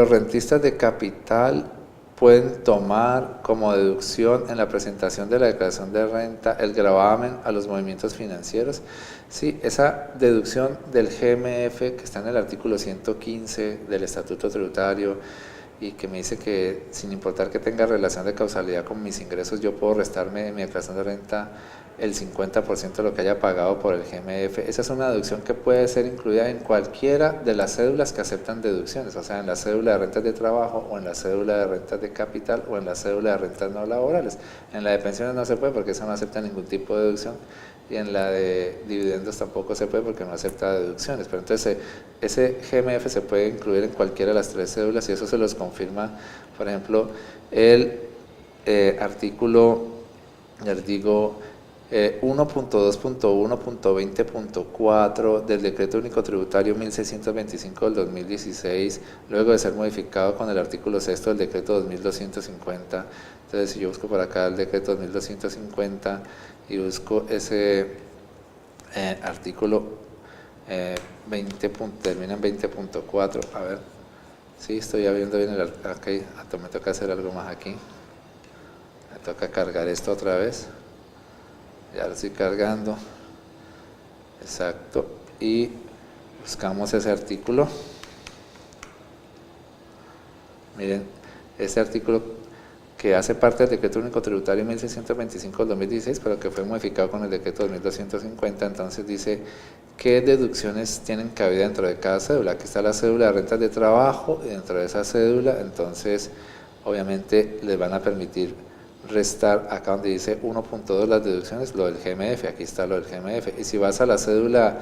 los rentistas de capital pueden tomar como deducción en la presentación de la declaración de renta el gravamen a los movimientos financieros. Sí, esa deducción del GMF que está en el artículo 115 del Estatuto Tributario y que me dice que sin importar que tenga relación de causalidad con mis ingresos, yo puedo restarme en mi declaración de renta el 50% de lo que haya pagado por el GMF. Esa es una deducción que puede ser incluida en cualquiera de las cédulas que aceptan deducciones, o sea, en la cédula de rentas de trabajo o en la cédula de rentas de capital o en la cédula de rentas no laborales. En la de pensiones no se puede porque esa no acepta ningún tipo de deducción, y en la de dividendos tampoco se puede porque no acepta deducciones. Pero entonces ese GMF se puede incluir en cualquiera de las tres cédulas y eso se los confirma, por ejemplo, el artículo, les digo, 1.2.1.20.4 del Decreto Único Tributario 1625 del 2016, luego de ser modificado con el artículo 6 del Decreto 2250. Entonces, si yo busco por acá el Decreto 2250 y busco ese artículo 20, termina en 20.4, a ver, sí, estoy ya viendo bien aquí, me toca hacer algo más aquí, me toca cargar esto otra vez. Ya lo estoy cargando, exacto, y buscamos ese artículo. Miren, este artículo que hace parte del Decreto Único Tributario 1625 del 2016, pero que fue modificado con el Decreto 2250, entonces dice qué deducciones tienen cabida dentro de cada cédula. Aquí está la cédula de rentas de trabajo y dentro de esa cédula, entonces, obviamente les van a permitir restar acá donde dice 1.2 las deducciones, lo del GMF, aquí está lo del GMF, y si vas a la cédula,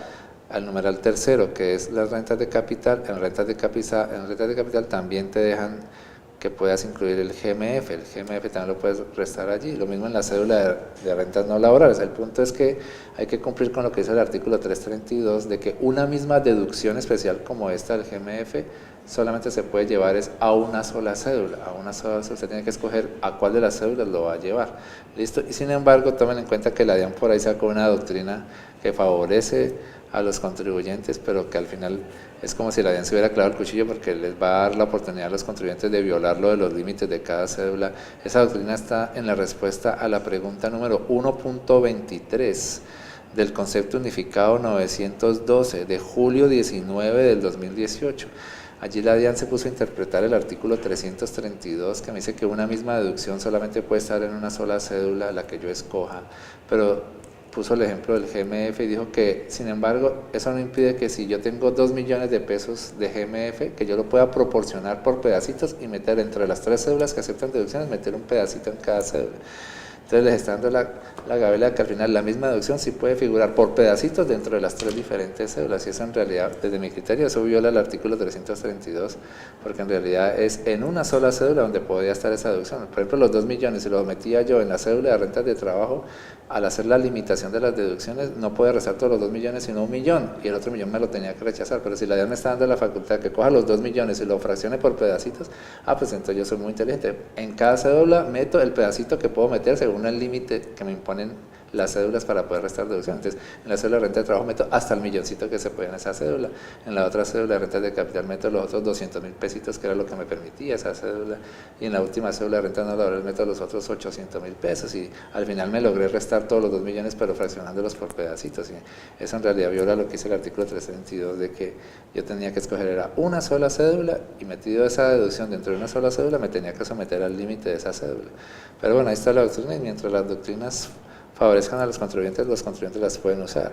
al numeral tercero, que es las rentas de capital, en rentas de capital también te dejan que puedas incluir el GMF también lo puedes restar allí, lo mismo en la cédula de rentas no laborales. El punto es que hay que cumplir con lo que dice el artículo 332, de que una misma deducción especial como esta del GMF solamente se puede llevar a una sola cédula, usted tiene que escoger a cuál de las cédulas lo va a llevar, listo. Y sin embargo, tomen en cuenta que la DIAN por ahí sacó una doctrina que favorece a los contribuyentes, pero que al final es como si la DIAN se hubiera clavado el cuchillo porque les va a dar la oportunidad a los contribuyentes de violar lo de los límites de cada cédula. Esa doctrina está en la respuesta a la pregunta número 1.23 del concepto unificado 912 de julio 19 del 2018. Allí la DIAN se puso a interpretar el artículo 332 que me dice que una misma deducción solamente puede estar en una sola cédula, la que yo escoja, pero puso el ejemplo del GMF y dijo que, sin embargo, eso no impide que si yo tengo 2 millones de pesos de GMF, que yo lo pueda proporcionar por pedacitos y meter entre las tres cédulas que aceptan deducciones, meter un pedacito en cada cédula. Entonces les está dando la gabela que al final la misma deducción sí puede figurar por pedacitos dentro de las tres diferentes cédulas, y eso en realidad, desde mi criterio, eso viola el artículo 332, porque en realidad es en una sola cédula donde podría estar esa deducción. Por ejemplo, los 2 millones, si los metía yo en la cédula de rentas de trabajo, al hacer la limitación de las deducciones, no puede restar todos los 2 millones, sino 1 millón, y el otro millón me lo tenía que rechazar. Pero si la DIAN me está dando la facultad que coja los 2 millones y lo fraccione por pedacitos, pues entonces yo soy muy inteligente. En cada cédula meto el pedacito que puedo meter según el límite que me imponen las cédulas para poder restar deducciones. Entonces, en la cédula de renta de trabajo meto hasta el milloncito que se puede en esa cédula. En la otra cédula de rentas de capital meto los otros 200.000 pesitos, que era lo que me permitía esa cédula. Y en la última cédula de rentas no laborales meto los otros 800.000 pesos. Y al final me logré restar todos los 2 millones, pero fraccionándolos por pedacitos. Y eso en realidad viola lo que dice el artículo 322, de que yo tenía que escoger era una sola cédula, y metido esa deducción dentro de una sola cédula, me tenía que someter al límite de esa cédula. Pero bueno, ahí está la doctrina, y mientras las doctrinas favorezcan a los contribuyentes las pueden usar.